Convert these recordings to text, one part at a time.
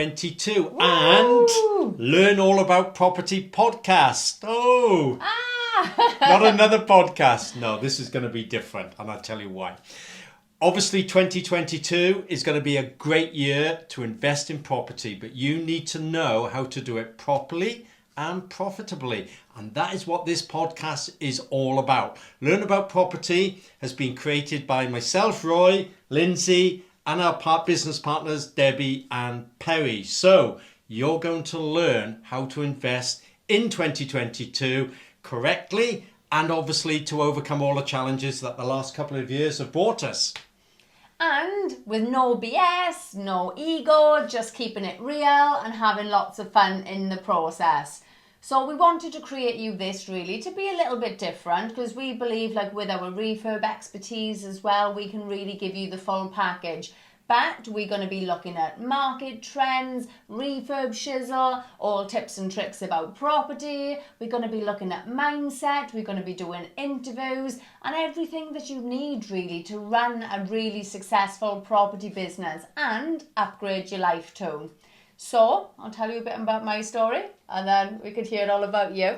2022. Woo! And Learn All About Property podcast. Oh, not another podcast. No, this is going to be different, and I'll tell you why. Obviously, 2022 is going to be a great year to invest in property, but you need to know how to do it properly and profitably. And that is what this podcast is all about. Learn About Property has been created by myself, Roy, Lindsay, and our business partners, Debbie and Perry. So you're going to learn how to invest in 2022 correctly, and obviously to overcome all the challenges that the last couple of years have brought us. And with no BS, no ego, just keeping it real and having lots of fun in the process. So we wanted to create you this really to be a little bit different, because we believe, like with our refurb expertise as well, we can really give you the full package. But we're going to be looking at market trends, refurb shizzle, all tips and tricks about property. We're going to be looking at mindset. We're going to be doing interviews and everything that you need really to run a really successful property business and upgrade your life too. So I'll tell you a bit about my story and then we could hear all about you.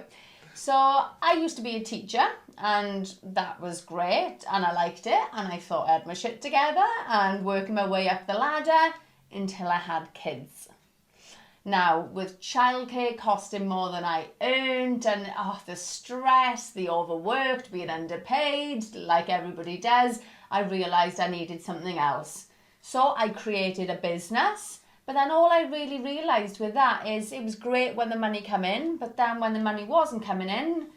So I used to be a teacher, and that was great and I liked it, and I thought I had my shit together and working my way up the ladder until I had kids. Now, with childcare costing more than I earned, and the stress, the overworked, being underpaid like everybody does, I realised I needed something else. So I created a business. But then all I really realised with that is it was great when the money came in, but then when the money wasn't coming in,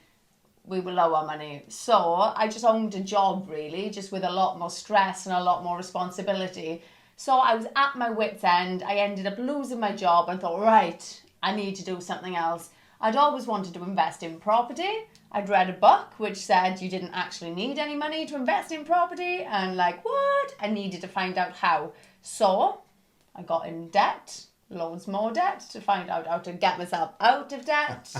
we were low on money. So I just owned a job really, just with a lot more stress and a lot more responsibility. So I was at my wit's end. I ended up losing my job and thought, right, I need to do something else. I'd always wanted to invest in property. I'd read a book which said you didn't actually need any money to invest in property, and like, what? I needed to find out how. So I got in debt, loads more debt, to find out how to get myself out of debt.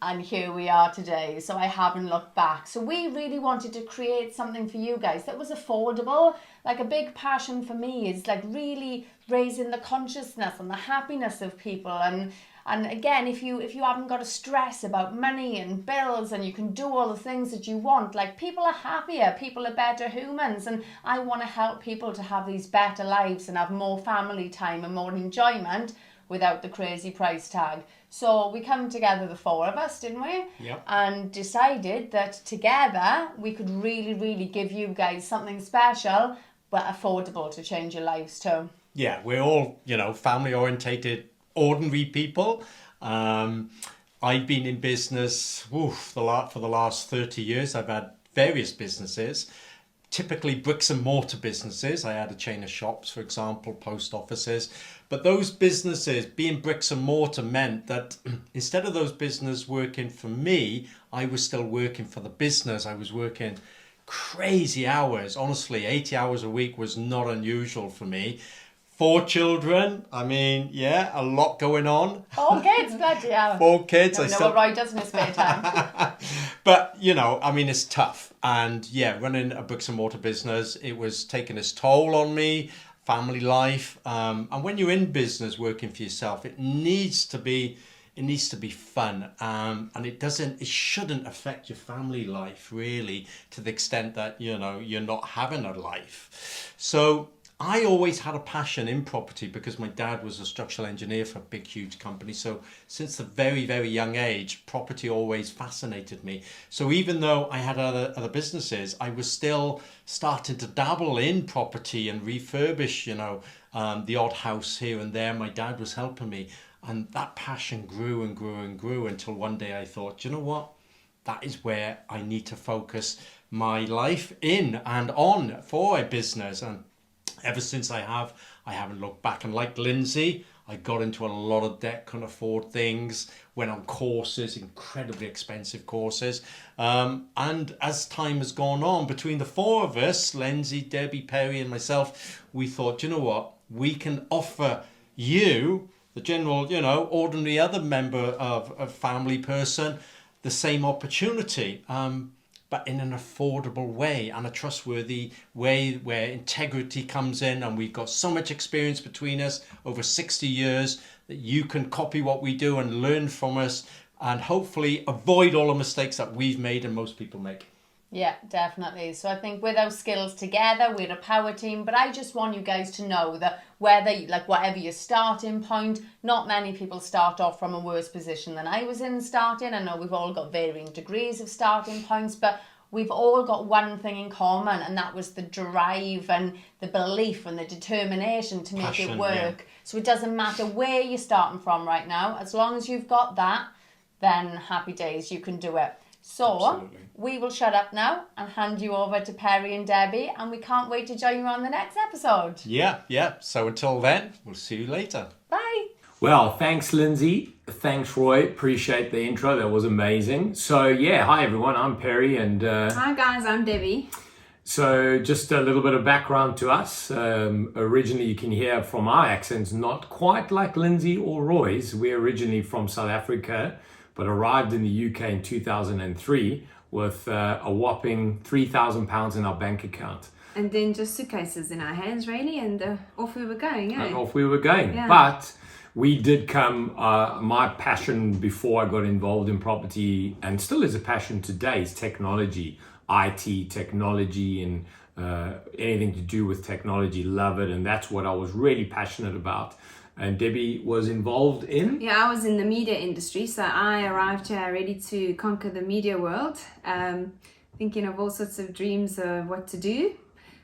And here we are today. So I haven't looked back. So we really wanted to create something for you guys that was affordable. Like, a big passion for me is like really raising the consciousness and the happiness of people. And again, if you haven't got to stress about money and bills, and you can do all the things that you want, like, people are happier, people are better humans, and I want to help people to have these better lives and have more family time and more enjoyment without the crazy price tag. So we come together, the four of us, didn't we? Yep. And decided that together we could really, really give you guys something special but affordable to change your lives too. Yeah, we're all, family orientated, ordinary people. I've been in business for the last 30 years. I've had various businesses, typically bricks and mortar businesses. I had a chain of shops, for example, post offices. But those businesses, being bricks and mortar, meant that instead of those businesses working for me, I was still working for the business. I was working crazy hours. Honestly, 80 hours a week was not unusual for me. 4 children, a lot going on. 4 kids, bloody hell. 4 kids. I know what Roy does in his spare time. But, it's tough. And running a bricks and mortar business, it was taking its toll on me, family life. And when you're in business working for yourself, it needs to be fun. And it shouldn't affect your family life, really, to the extent that, you're not having a life. So I always had a passion in property because my dad was a structural engineer for a big, huge company. So since a very, very young age, property always fascinated me. So even though I had other businesses, I was still starting to dabble in property and refurbish, the odd house here and there. My dad was helping me. And that passion grew and grew and grew until one day I thought, you know what? That is where I need to focus my life in and on for a business. And ever since I haven't looked back. And like Lindsay, I got into a lot of debt, couldn't afford things, went on courses, incredibly expensive courses. And as time has gone on, between the 4 of us, Lindsay, Debbie, Perry and myself, we thought, you know what, we can offer you, the general, ordinary other member of family person, the same opportunity. but in an affordable way and a trustworthy way where integrity comes in. And we've got so much experience between us over 60 years that you can copy what we do and learn from us and hopefully avoid all the mistakes that we've made and most people make. Yeah, definitely. So I think with our skills together, we're a power team. But I just want you guys to know that whatever your starting point, not many people start off from a worse position than I was in starting. I know we've all got varying degrees of starting points, but we've all got one thing in common, and that was the drive and the belief and the determination to make it work. Yeah. So it doesn't matter where you're starting from right now. As long as you've got that, then happy days, you can do it. So absolutely. We will shut up now and hand you over to Perry and Debbie, and we can't wait to join you on the next episode. Yeah. So until then, we'll see you later. Bye. Well, thanks, Lindsay. Thanks, Roy. Appreciate the intro. That was amazing. So yeah, hi everyone. I'm Perry, and hi guys. I'm Debbie. So just a little bit of background to us. Originally, you can hear from our accents, not quite like Lindsay or Roy's. We're originally from South Africa, but arrived in the UK in 2003 with a whopping £3,000 in our bank account. And then just suitcases in our hands, really, and off we were going, eh? And off we were going. Yeah. But we did come, my passion before I got involved in property, and still is a passion today, is technology, IT, technology, and anything to do with technology, love it. And that's what I was really passionate about. And Debbie was involved in? Yeah, I was in the media industry, so I arrived here ready to conquer the media world, thinking of all sorts of dreams of what to do.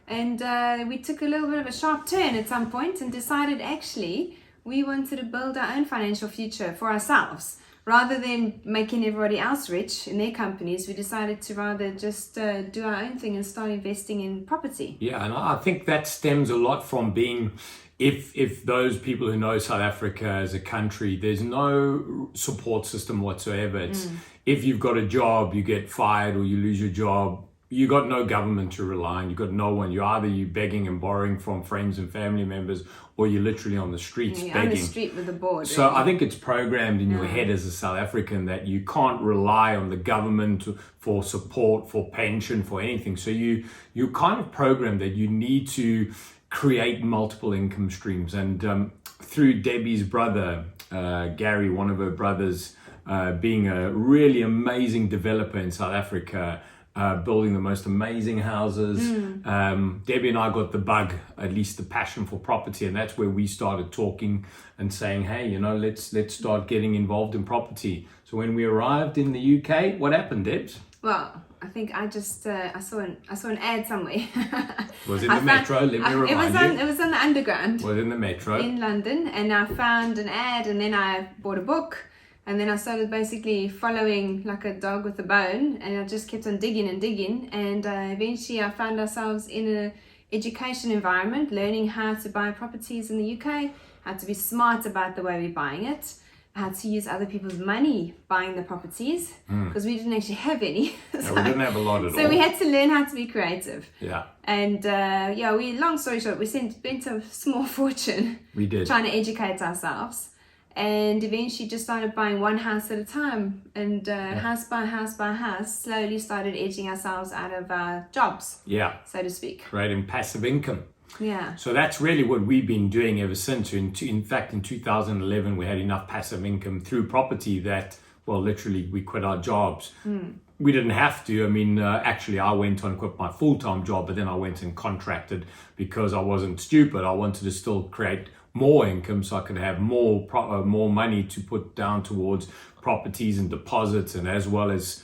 And we took a little bit of a sharp turn at some point and decided actually we wanted to build our own financial future for ourselves. Rather than making everybody else rich in their companies, we decided to rather just do our own thing and start investing in property. Yeah, and I think that stems a lot from being... If those people who know South Africa as a country, there's no support system whatsoever. It's if you've got a job, you get fired or you lose your job, you got no government to rely on. You got no one. You're begging and borrowing from friends and family members, or you're literally on the streets begging. On the street with a board. So really. I think it's programmed in your head as a South African that you can't rely on the government for support, for pension, for anything. So you kind of programmed that you need to create multiple income streams. And through Debbie's brother, Gary, one of her brothers, being a really amazing developer in South Africa, building the most amazing houses. Debbie and I got the bug, at least the passion for property, and that's where we started talking and saying, hey, let's start getting involved in property. So when we arrived in the UK, what happened, Debs? Well, I think I just I saw an ad somewhere. Was it the metro? Let me remind you. It was on the underground. Was in the metro in London, and I found an ad, and then I bought a book, and then I started basically following like a dog with a bone, and I just kept on digging, and eventually I found ourselves in an education environment, learning how to buy properties in the UK, how to be smart about the way we're buying it, how to use other people's money buying the properties, because we didn't actually have any. So we didn't have a lot at all. So we had to learn how to be creative. Yeah. And long story short, we spent a small fortune. We did. Trying to educate ourselves. And eventually just started buying one house at a time, and house by house, slowly started edging ourselves out of our jobs, so to speak. Creating passive income. Yeah. So that's really what we've been doing ever since. In fact, in 2011, we had enough passive income through property that, well, literally we quit our jobs. We didn't have to. I mean, actually, I went on and quit my full-time job, but then I went and contracted because I wasn't stupid. I wanted to still create more income so I could have more money to put down towards properties and deposits, and as well as,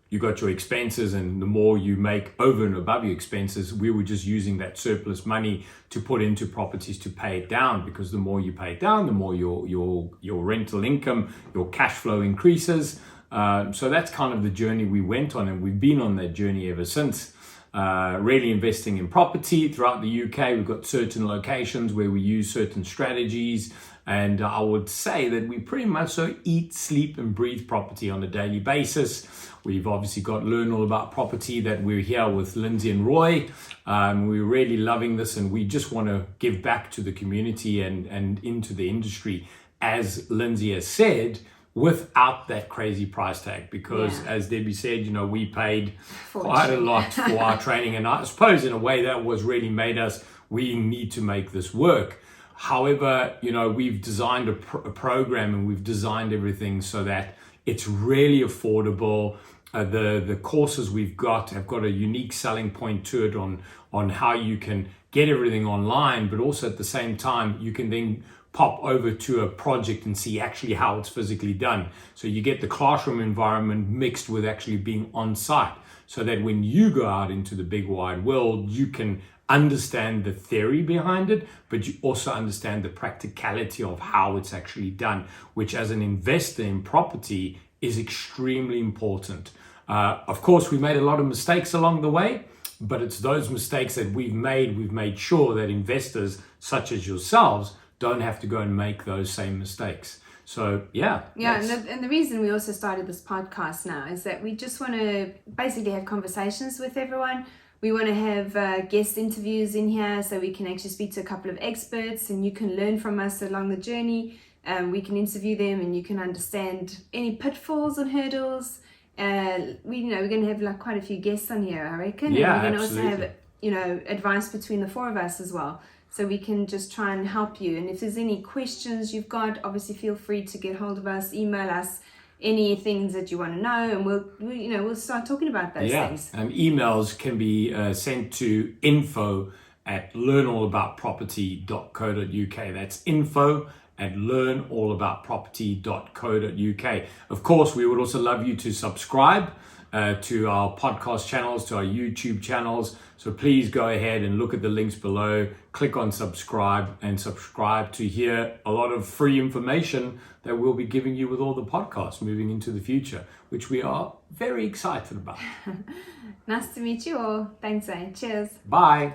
you got your expenses, and the more you make over and above your expenses, we were just using that surplus money to put into properties to pay it down, because the more you pay it down, the more your rental income, your cash flow increases. So that's kind of the journey we went on, and we've been on that journey ever since. Really investing in property throughout the UK. We've got certain locations where we use certain strategies, and I would say that we pretty much so eat, sleep and breathe property on a daily basis. We've obviously got Learn All About Property that we're here with Lindsay and Roy. We're really loving this, and we just want to give back to the community and into the industry. As Lindsay has said, without that crazy price tag, because as Debbie said, you know, we paid quite a lot for our training, and I suppose in a way that was really made us, we need to make this work. However, you know, we've designed a program, and we've designed everything so that it's really affordable. The courses we've got have got a unique selling point to it on how you can get everything online, but also at the same time, you can then pop over to a project and see actually how it's physically done. So you get the classroom environment mixed with actually being on site, so that when you go out into the big wide world, you can understand the theory behind it, but you also understand the practicality of how it's actually done, which as an investor in property is extremely important. Of course, we made a lot of mistakes along the way, but it's those mistakes that we've made sure that investors such as yourselves don't have to go and make those same mistakes. So and the reason we also started this podcast now is that we just want to basically have conversations with everyone. We want to have guest interviews in here, so we can actually speak to a couple of experts, and you can learn from us along the journey. We can interview them, and you can understand any pitfalls and hurdles. We're going to have like quite a few guests on here, I reckon. Yeah, and we're going to absolutely. also have, you know, advice between the four of us as well. So we can just try and help you. And if there's any questions you've got, obviously feel free to get hold of us, email us any things that you want to know, and we'll start talking about those things. And emails can be sent to info@learnallaboutproperty.co.uk. That's info@learnallaboutproperty.co.uk. Of course, we would also love you to subscribe to our podcast channels, to our YouTube channels. So please go ahead and look at the links below, click on subscribe, and subscribe to hear a lot of free information that we'll be giving you with all the podcasts moving into the future, which we are very excited about. Nice to meet you all. Thanks, Cheers. Bye.